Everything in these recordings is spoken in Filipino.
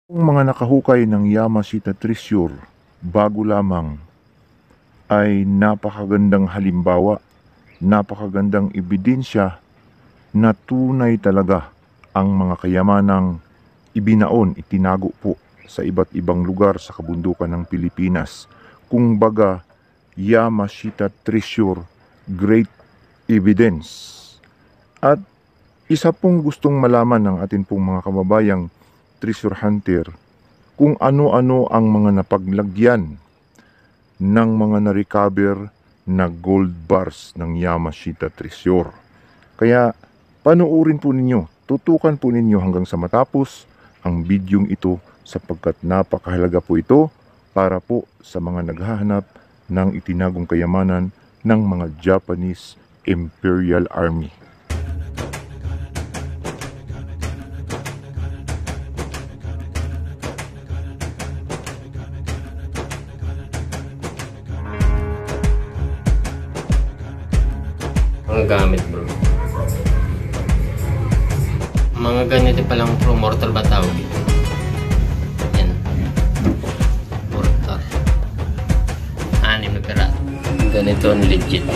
Ang mga nakahukay ng Yamashita Treasure bago lamang ay napakagandang halimbawa, napakagandang ebidensya na tunay talaga ang mga kayamanang ibinaon, itinago po sa iba't ibang lugar sa kabundukan ng Pilipinas. Kung baga, Yamashita Treasure, Great Evidence. At isa pong gustong malaman ng atin pong mga kababayang treasure hunter kung ano-ano ang mga napaglagyan ng mga na-recover na gold bars ng Yamashita Treasure. Kaya panoorin po ninyo, tutukan po ninyo hanggang sa matapos ang bidyong ito sapagkat napakahalaga po ito para po sa mga naghahanap ng itinagong kayamanan ng mga Japanese Imperial Army. Ang gamit bro, mga ganito palang pro mortal ba tawag ito? Yan, mortar 6 na pera. Ganito ang legit na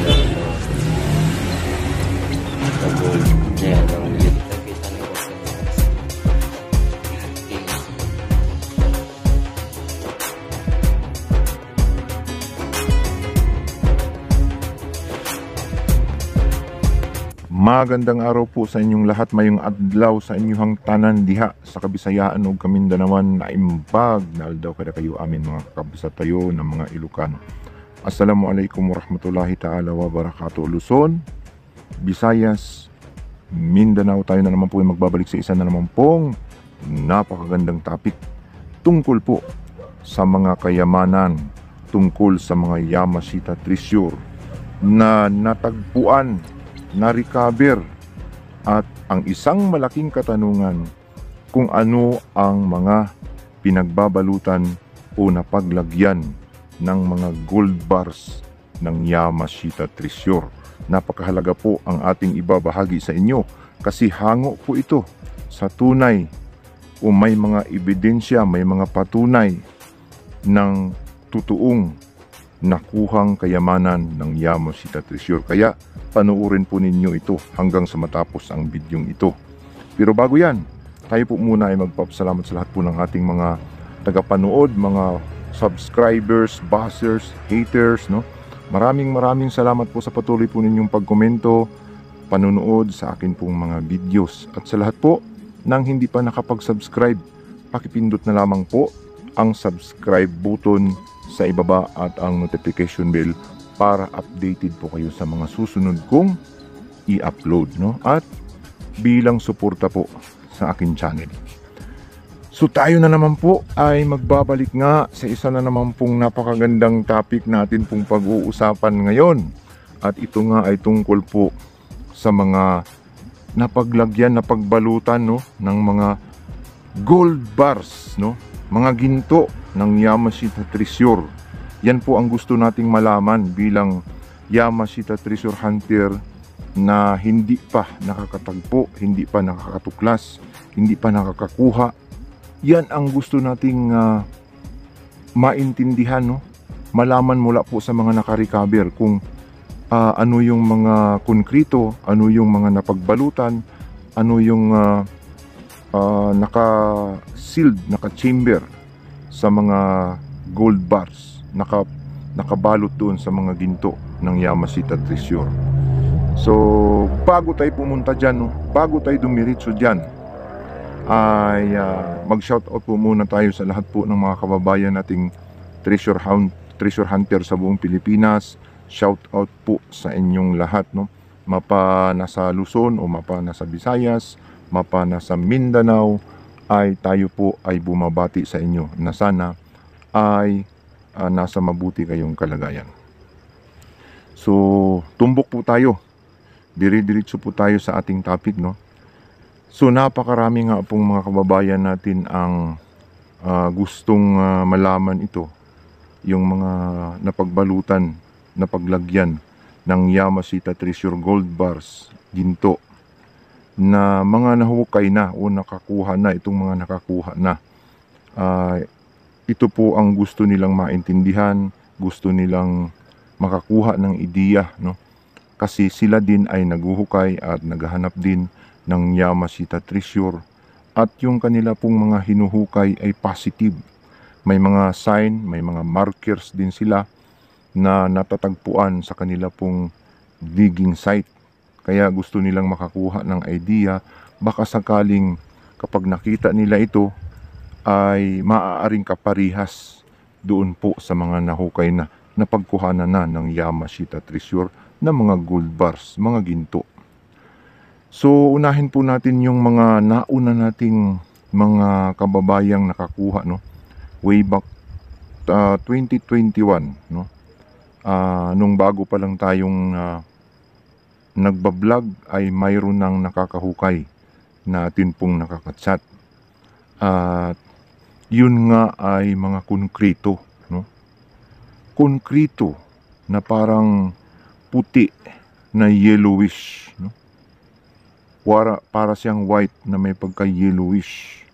gold. Yan ang legit. Magandang araw po sa inyong lahat, mayong adlaw sa inyong tanan diha sa Kabisayaan ug Kamindanawan na imbag na aldaw kada kayo amin mga kabisatayo ng mga Ilocano. Assalamualaikum warahmatullahi ta'ala wa barakatuh. Luzon, Visayas, Mindanao, tayo na naman po ay magbabalik sa isa na naman pong napakagandang topic tungkol po sa mga kayamanan, tungkol sa mga Yamashita Treasure na natagpuan, na-recover, at ang isang malaking katanungan kung ano ang mga pinagbabalutan o napaglagyan ng mga gold bars ng Yamashita Treasure. Napakahalaga po ang ating ibabahagi sa inyo kasi hango po ito sa tunay o may mga ebidensya, may mga patunay ng totoong nakuhang kayamanan ng Yamashita Treasure. Kaya panoorin po ninyo ito hanggang sa matapos ang bidyong ito. Pero bago yan, tayo po muna ay magpapasalamat sa lahat po ng ating mga tagapanood, mga subscribers, buzzers, haters, no? Maraming salamat po sa patuloy po ninyong pagkomento, panonood sa akin pong mga videos. At sa lahat po ng hindi pa nakapag-subscribe, pakipindot na lamang po ang subscribe button sa ibaba at ang notification bell para updated po kayo sa mga susunod kong i-upload, no? At bilang suporta po sa akin channel. So tayo na naman po ay magbabalik nga sa isa na naman pong napakagandang topic natin pong pag-uusapan ngayon. At ito nga ay tungkol po sa mga napaglagyan, napagbalutan, no, ng mga gold bars, no? Mga ginto ng Yamashita Treasure. Yan po ang gusto nating malaman bilang Yamashita Treasure Hunter na hindi pa nakakatagpo, hindi pa nakakatuklas, hindi pa nakakakuha. Yan ang gusto nating maintindihan, no? Malaman mula po sa mga nakarecover kung ano yung mga konkrito, ano yung mga napagbalutan, ano yung naka-sealed, naka-chamber sa mga gold bars, nakabalot doon sa mga ginto ng Yamashita Treasure. So bago tayo pumunta dyan, no, bago tayo dumiritso dyan, ay mag-shoutout po muna tayo sa lahat po ng mga kababayan nating treasure hunter sa buong Pilipinas. Shoutout po sa inyong lahat, no? Mapa nasa Luzon o mapa nasa Visayas, mapa nasa Mindanao, ay tayo po ay bumabati sa inyo na sana ay nasa mabuti kayong kalagayan. So tumbok po tayo, dire-diretso po tayo sa ating topic, no? So napakarami nga pong mga kababayan natin ang gustong malaman ito, yung mga napagbalutan, napaglagyan ng Yamashita Treasure gold bars, ginto, na mga nahukay na o nakakuha na, itong mga nakakuha na Ah, ito po ang gusto nilang maintindihan, gusto nilang makakuha ng ideya, no? Kasi sila din ay naguhukay at naghahanap din ng Yamashita treasure at yung kanila pong mga hinuhukay ay positive. May mga sign, may mga markers din sila na natatagpuan sa kanila pong digging site. Kaya gusto nilang makakuha ng idea, baka sakaling kapag nakita nila ito ay maaaring kaparihas doon po sa mga nahukay na napagkuhanan na ng Yamashita treasure na mga gold bars, mga ginto. So unahin po natin yung mga nauna nating mga kababayang nakakuha, no? Way back 2021, no? Nung bago pa lang tayong nagbablog ay mayroon ng nakakahukay na atin pong nakakachat. At yun nga ay mga konkreto, no? Konkreto na parang puti na yellowish, no? Para siyang white na may pagka-yellowish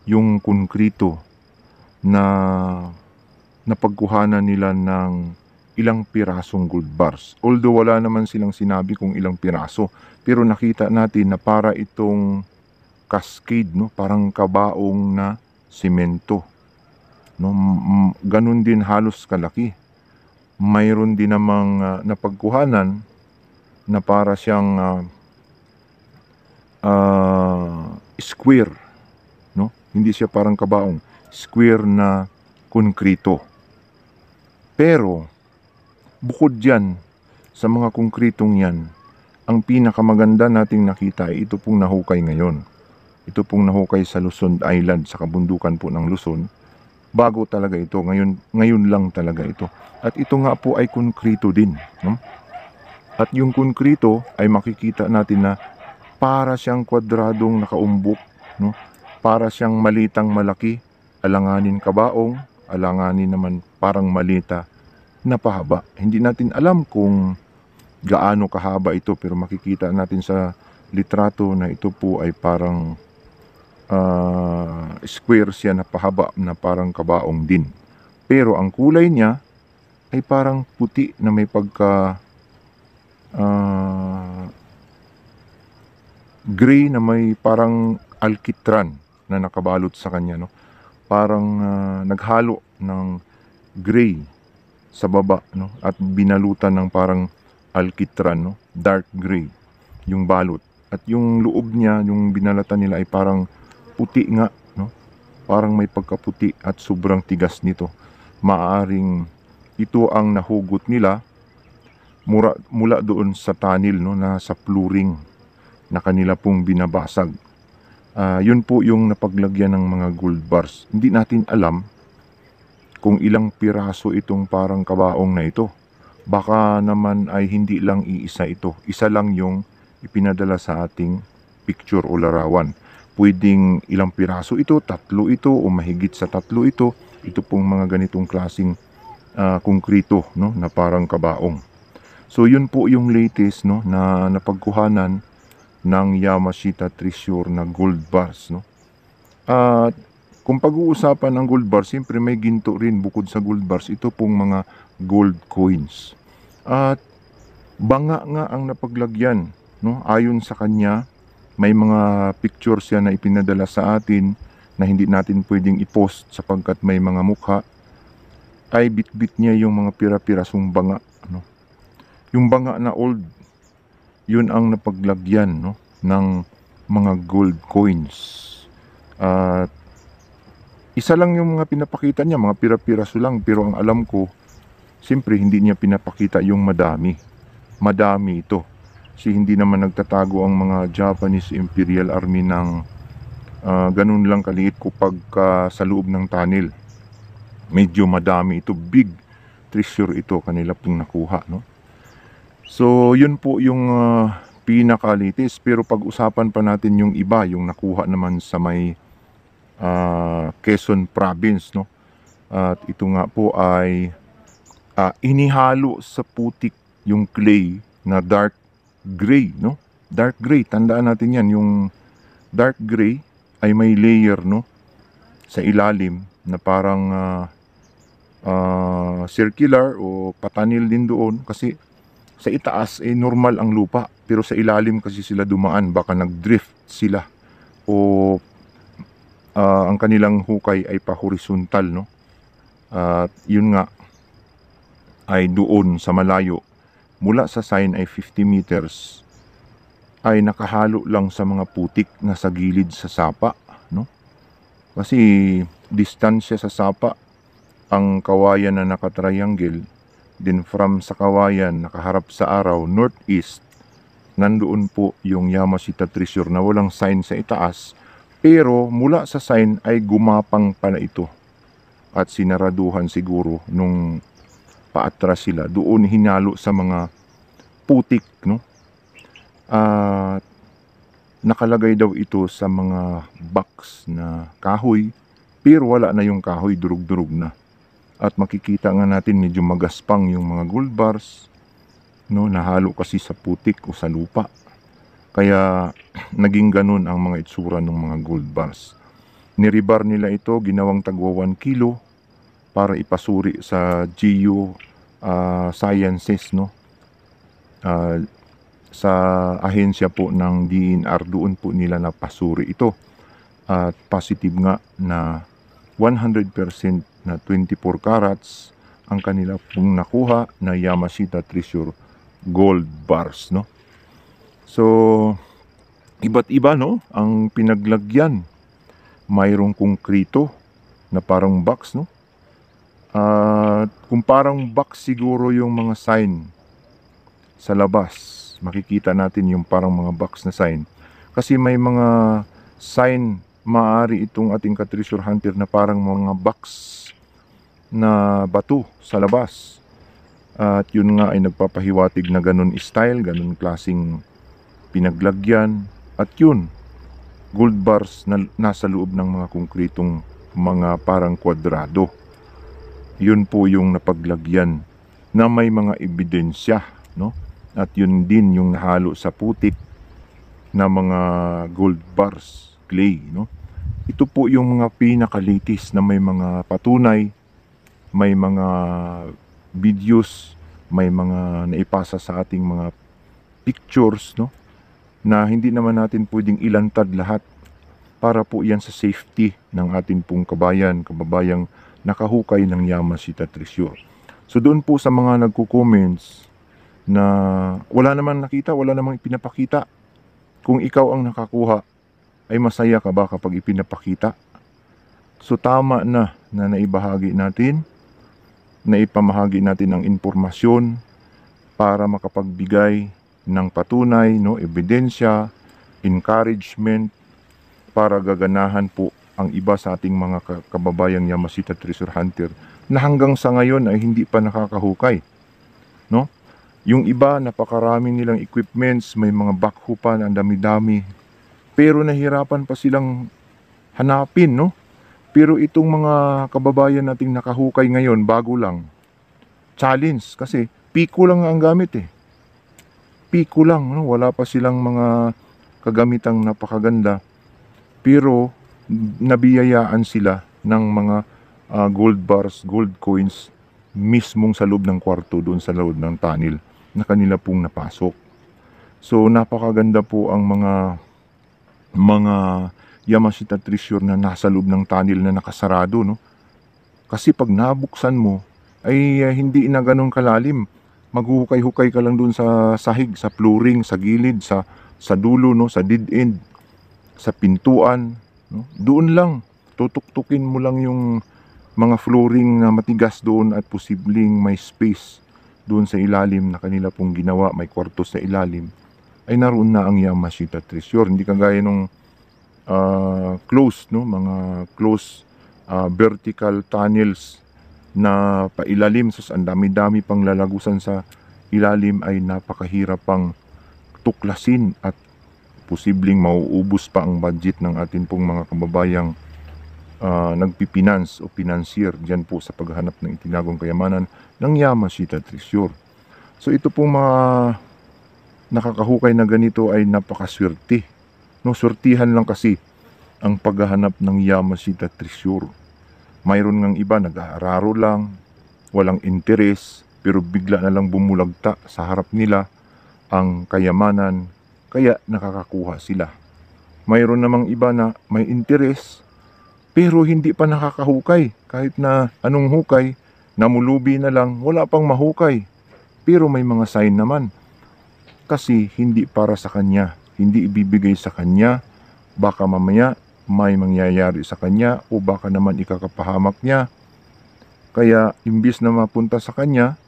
yung konkreto na napagkuhanan nila ng ilang pirasong gold bars. Although wala naman silang sinabi kung ilang piraso, pero nakita natin na para itong cascade, no? Parang kabaong na simento, no? Ganun din halos kalaki. Mayroon din namang napagkuhanan na para siyang square, no? Hindi siya parang kabaong, square na konkreto. Pero bukod diyan sa mga konkretong yan, ang pinakamaganda nating nakita ay ito pong nahukay ngayon. Ito pong nahukay sa Luzon Island, sa kabundukan po ng Luzon. Bago talaga ito, ngayon lang talaga ito. At ito nga po ay konkreto din, no? At yung konkreto ay makikita natin na para siyang kwadradong nakaumbok, no? Para siyang malitang malaki, alanganin kabaong, alanganin naman parang malita na pahaba. Hindi natin alam kung gaano kahaba ito, pero makikita natin sa litrato na ito po ay parang square siya na pahaba na parang kabaong din. Pero ang kulay niya ay parang puti na may pagka gray na may parang alkitran na nakabalot sa kanya, no? Parang naghalo ng gray sa baba, no? At binalutan ng parang alkitran, no? Dark gray yung balot. At yung loob niya, yung binalatan nila ay parang puti nga, no? Parang may pagkaputi at sobrang tigas nito. Maaring ito ang nahugot nila mula doon sa tunnel, no, na sa flooring na kanila pong binabasag. Yun po yung napaglagyan ng mga gold bars. Hindi natin alam kung ilang piraso itong parang kabaong na ito. Baka naman ay hindi lang iisa ito. Isa lang yung ipinadala sa ating picture o larawan. Pwedeng ilang piraso ito, tatlo ito, o mahigit sa tatlo ito. Ito pong mga ganitong klaseng konkreto, no, na parang kabaong. So yun po yung latest, no, na napagkuhanan ng Yamashita treasure na gold bars, no. At kung pag-uusapan ng gold bars, siyempre may ginto rin bukod sa gold bars. Ito pong mga gold coins. At banga nga ang napaglagyan, no. Ayon sa kanya, may mga pictures siya na ipinadala sa atin na hindi natin pwedeng i-post sapagkat may mga mukha. Ay bit-bit niya yung mga pira-pirasong banga, no. Yung banga na old, yun ang napaglagyan, no, ng mga gold coins. At isa lang yung mga pinapakita niya, mga pira-piraso lang, pero ang alam ko, siyempre hindi niya pinapakita yung madami. Madami ito. Kasi hindi naman nagtatago ang mga Japanese Imperial Army ng ganun lang kaliit kapag sa loob ng tunnel. Medyo madami ito, big treasure ito kanila pong nakuha, no. So yun po yung pinakalitis. Pero pag-usapan pa natin yung iba, yung nakuha naman sa may Quezon Province, no. At ito nga po ay inihalo sa putik yung clay na dark gray, no. Dark gray, tandaan natin yan, yung dark gray ay may layer, no, sa ilalim na parang circular o patanil din doon, kasi sa itaas normal ang lupa, pero sa ilalim kasi sila dumaan, baka nag-drift sila o ang kanilang hukay ay pa-horizontal, no? At yun nga ay doon sa malayo mula sa sign ay 50 meters ay nakahalo lang sa mga putik na sa gilid sa sapa, no? Kasi distansya sa sapa ang kawayan na nakatriangle, din from sa kawayan nakaharap sa araw northeast, nandoon po yung Yamashita Treasure na walang sign sa itaas, pero mula sa sign ay gumapang pala ito at sinaraduhan siguro nung paatras sila, doon hinalo sa mga putik, no? At nakalagay daw ito sa mga box na kahoy, pero wala na yung kahoy, durug-durug na. At makikita nga natin medyo magaspang yung mga gold bars, no? Nahalo kasi sa putik o sa lupa. Kaya naging ganun ang mga itsura ng mga gold bars. Nirebar nila ito, ginawang tagwa 1 kilo para ipasuri sa Geo Sciences, no? Sa ahensya po ng DNR, doon po nila napasuri ito. At positive nga na 100% na 24 carats ang kanila pong nakuha na Yamashita Treasure gold bars, no? So, iba't iba, no? Ang pinaglagyan. Mayroong konkrito na parang box, no? At kung parang box siguro yung mga sign sa labas, makikita natin yung parang mga box na sign. Kasi may mga sign, maaari itong ating ka-treasure hunter na parang mga box na bato sa labas. At yun nga ay nagpapahiwatig na ganun style, ganun klaseng pinaglagyan. At yun, gold bars na nasa loob ng mga konkretong mga parang kwadrado. Yun po yung napaglagyan na may mga ebidensya, no? At yun din yung nahalo sa putik na mga gold bars, clay, no? Ito po yung mga pinaka-latest na may mga patunay, may mga videos, may mga naipasa sa ating mga pictures, no? Na hindi naman natin pwedeng ilantad lahat para po yan sa safety ng ating pong kababayang nakahukay ng Yamashita Treasure. So doon po sa mga nagko-comments na wala namang nakita, wala namang ipinapakita, kung ikaw ang nakakuha, ay masaya ka ba kapag ipinapakita? So tama na naibahagi natin, naipamahagi natin ang impormasyon para makapagbigay ng patunay, no, ebidensya, encouragement, para gaganahan po ang iba sa ating mga kababayang Yamashita Treasure Hunter na hanggang sa ngayon ay hindi pa nakakahukay, no? Yung iba, napakarami nilang equipments, may mga backhoe pa na dami-dami, pero nahirapan pa silang hanapin, no? Pero itong mga kababayan nating nakahukay ngayon, bago lang, challenge, kasi piko lang ang gamit eh. Piko lang, no? Wala pa silang mga kagamitang napakaganda, pero nabiyayaan sila ng mga gold bars, gold coins mismong sa loob ng kwarto, doon sa loob ng tunnel na kanila pong napasok. So napakaganda po ang mga Yamashita Treasure na nasa loob ng tunnel na nakasarado, no? Kasi pag nabuksan mo ay hindi na ganun kalalim. Maghuhukay-hukay ka lang doon sa sahig, sa flooring, sa gilid, sa dulo, no, sa dead end, sa pintuan, no? Doon lang tutuktukin mo lang yung mga flooring na matigas doon at posibleng may space doon sa ilalim na kanila pong ginawa, may kwarto sa ilalim, ay naroon na ang Yamashita Treasure. Hindi kagaya nung close, no, mga close vertical tunnels na pailalim, sa ang dami-dami pang lalagusan sa ilalim, ay napakahirap pang tuklasin at posibleng mauubos pa ang budget ng atin pong mga kababayang nagpipinance o financier dyan po sa paghanap ng itinagong kayamanan ng Yamashita Treasure. So ito pong mga nakakahukay na ganito ay napakaswerte, no? Swertihan lang kasi ang paghahanap ng Yamashita Treasure. Mayroon ngang iba nag-aararo lang, walang interes, pero bigla na lang bumulagta sa harap nila ang kayamanan, kaya nakakakuha sila. Mayroon namang iba na may interes, pero hindi pa nakakahukay. Kahit na anong hukay, namulubi na lang, wala pang mahukay. Pero may mga sign naman. Kasi hindi para sa kanya, hindi ibibigay sa kanya, baka mamaya may mangyayari sa kanya o baka naman ikakapahamak niya. Kaya imbis na mapunta sa kanya,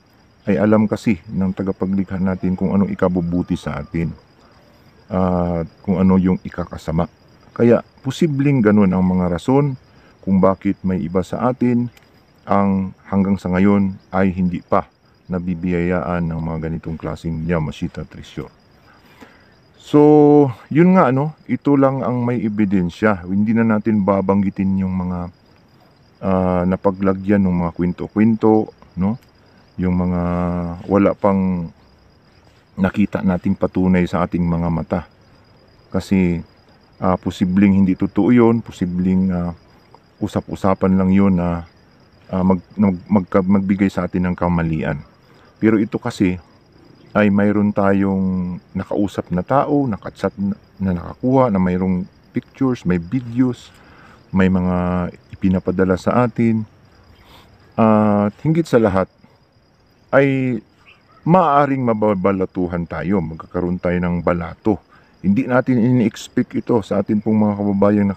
ay alam kasi ng tagapaglikha natin kung anong ikabubuti sa atin at kung ano yung ikakasama. Kaya posibleng ganun ang mga rason kung bakit may iba sa atin ang hanggang sa ngayon ay hindi pa nabibiyayaan ng mga ganitong klaseng Yamashita Treasure. So, yun nga ito lang ang may ebidensya. Hindi na natin babanggitin yung mga napaglagyan ng mga kwento-kwento, yung mga wala pang nakita nating patunay sa ating mga mata. Kasi posibleng hindi totoo yun, posibleng usap-usapan lang yun na magbigay sa atin ng kamalian. Pero ito kasi ay mayroon tayong nakausap na tao, nakachat na nakakuha, na mayroong pictures, may videos, may mga ipinapadala sa atin. At higit sa lahat ay maaaring mababalatuhan tayo, magkakaroon tayo ng balato. Hindi natin ini-expect ito sa atin pong mga kababayang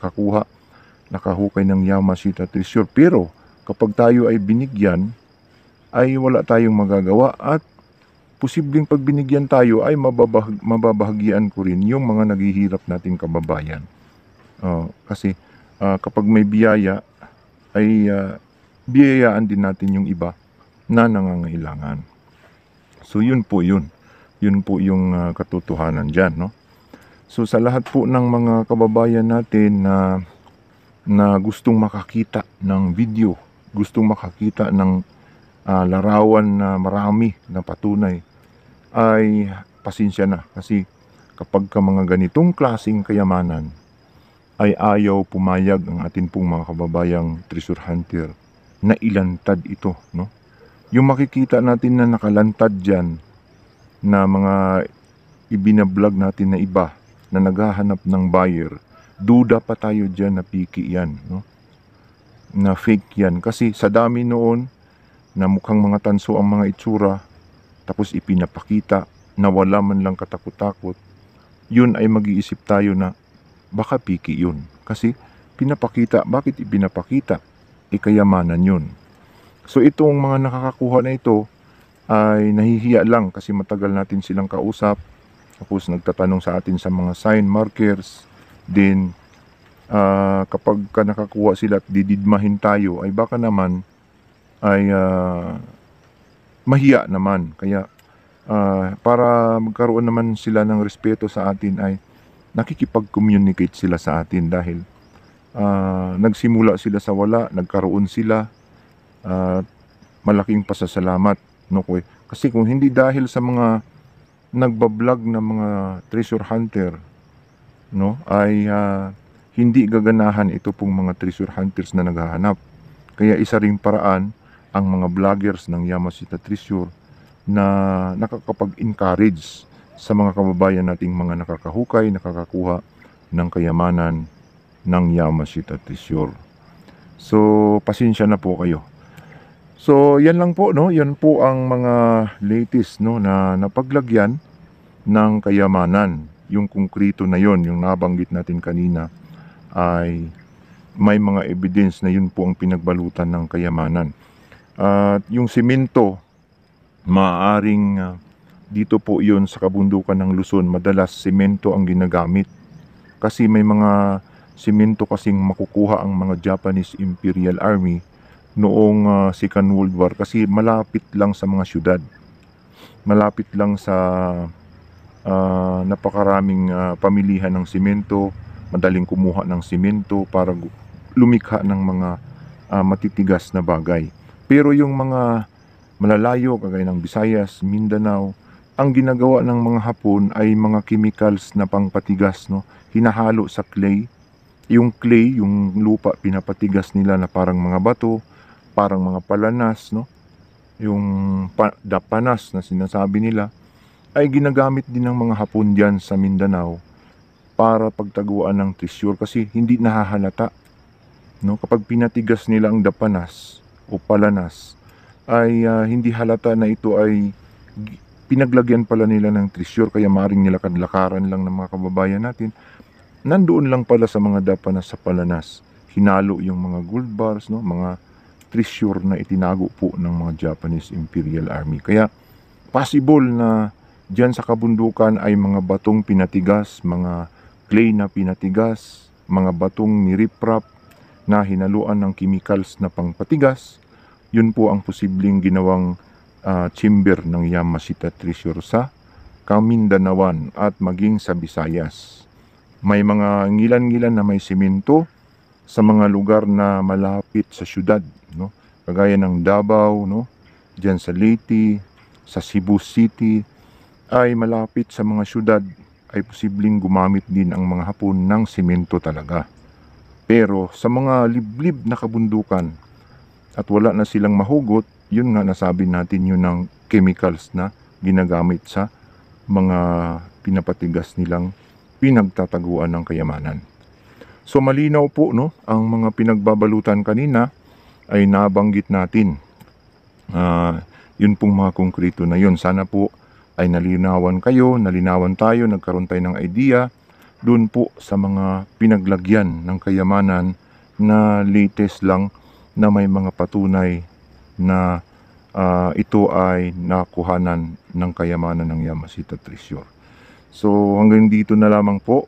nakahukay ng Yamashita Treasure. Pero kapag tayo ay binigyan, ay wala tayong magagawa at posibleng pag binigyan tayo ay mababahagian ko rin yung mga naghihirap nating kababayan. Kasi kapag may biyaya ay biyayaan din natin yung iba na nangangailangan. So yun po yun. Yun po yung katotohanan dyan. So sa lahat po ng mga kababayan natin na gustong makakita ng video, gustong makakita ng larawan na marami na patunay, ay pasensya na. Kasi kapag ka mga ganitong klaseng kayamanan ay ayaw pumayag ang atin pong mga kababayang treasure hunter na ilantad ito. Yung makikita natin na nakalantad dyan na mga ibinablog natin na iba na naghahanap ng buyer, duda pa tayo dyan na piki yan, na fake yan. Kasi sa dami noon na mukhang mga tanso ang mga itsura, tapos ipinapakita na wala man lang katakot-takot, yun ay mag-iisip tayo na baka piki yun. Kasi pinapakita, bakit ipinapakita? Kayamanan yun. So itong mga nakakakuha na ito ay nahihiya lang kasi matagal natin silang kausap. Tapos nagtatanong sa atin sa mga sign markers. Then kapag nakakuha sila at dididmahin tayo ay baka naman ay mahiya naman. Kaya para magkaroon naman sila ng respeto sa atin ay nakikipag-communicate sila sa atin dahil nagsimula sila sa wala, nagkaroon sila. Malaking pasasalamat, kasi kung hindi dahil sa mga nagbablog na mga treasure hunter, ay hindi gaganahan ito pong mga treasure hunters na naghahanap. Kaya isa ring paraan ang mga vloggers ng Yamashita Treasure na nakakapag-encourage sa mga kababayan nating mga nakakahukay, nakakakuha ng kayamanan ng Yamashita Treasure. So pasensya na po kayo. So yan lang po, yan po ang mga latest na napaglagyan ng kayamanan. Yung konkreto na yon, yung nabanggit natin kanina, ay may mga evidence na yun po ang pinagbalutan ng kayamanan. At yung simento, maaaring dito po yon sa kabundukan ng Luzon, madalas simento ang ginagamit. Kasi may mga simento kasing makukuha ang mga Japanese Imperial Army noong Second World War kasi malapit lang sa mga syudad. Malapit lang sa napakaraming pamilihan ng simento, madaling kumuha ng simento para lumikha ng mga matitigas na bagay. Pero yung mga malalayo, kagaya ng Visayas, Mindanao, ang ginagawa ng mga Hapon ay mga chemicals na pangpatigas, hinahalo sa clay, Yung clay, yung lupa, pinapatigas nila na parang mga bato, parang mga palanas, no? Yung dapanas na sinasabi nila, ay ginagamit din ng mga Hapon dyan sa Mindanao para pagtaguan ng treasure kasi hindi nahahalata, no? Kapag pinatigas nila ang dapanas o palanas, ay hindi halata na ito ay pinaglagyan pala nila ng treasure, kaya maring nilakad-lakaran lang ng mga kababayan natin. Nandoon lang pala sa mga dapanas sa palanas, hinalo yung mga gold bars, no? Mga treasure na itinago po ng mga Japanese Imperial Army. Kaya possible na diyan sa kabundukan ay mga batong pinatigas, mga clay na pinatigas, mga batong niriprap na hinaluan ng chemicals na pangpatigas. Yun po ang posibleng ginawang chamber ng Yamashita Treasure sa Kamindanawan at maging sa Visayas. May mga ngilan-ngilan na may simento sa mga lugar na malapit sa syudad, no? Kagaya ng Davao, no? Diyan sa Leyte, sa Cebu City, ay malapit sa mga syudad, ay posibleng gumamit din ang mga Hapon ng simento talaga. Pero sa mga liblib na kabundukan at wala na silang mahugot, yun nga nasabi natin yun ng chemicals na ginagamit sa mga pinapatigas nilang pinagtataguan ng kayamanan. So malinaw po, no, ang mga pinagbabalutan kanina ay nabanggit natin. Yun pong mga konkreto na yun. Sana po ay nalinawan kayo, nalinawan tayo, nagkaroon tayo ng idea dun po sa mga pinaglagyan ng kayamanan na latest lang na may mga patunay na ito ay nakuhanan ng kayamanan ng Yamashita Treasure. So hanggang dito na lamang po.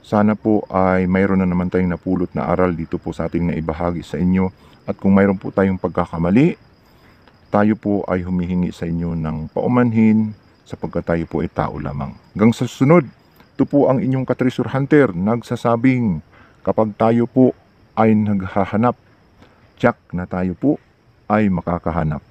Sana po ay mayroon na naman tayong napulot na aral dito po sa ating naibahagi sa inyo. At kung mayroon po tayong pagkakamali, tayo po ay humihingi sa inyo ng paumanhin sapagkat tayo po ay tao lamang. Hanggang sa susunod, ito po ang inyong ka-treasure hunter nagsasabing kapag tayo po ay naghahanap, tiyak na tayo po ay makakahanap.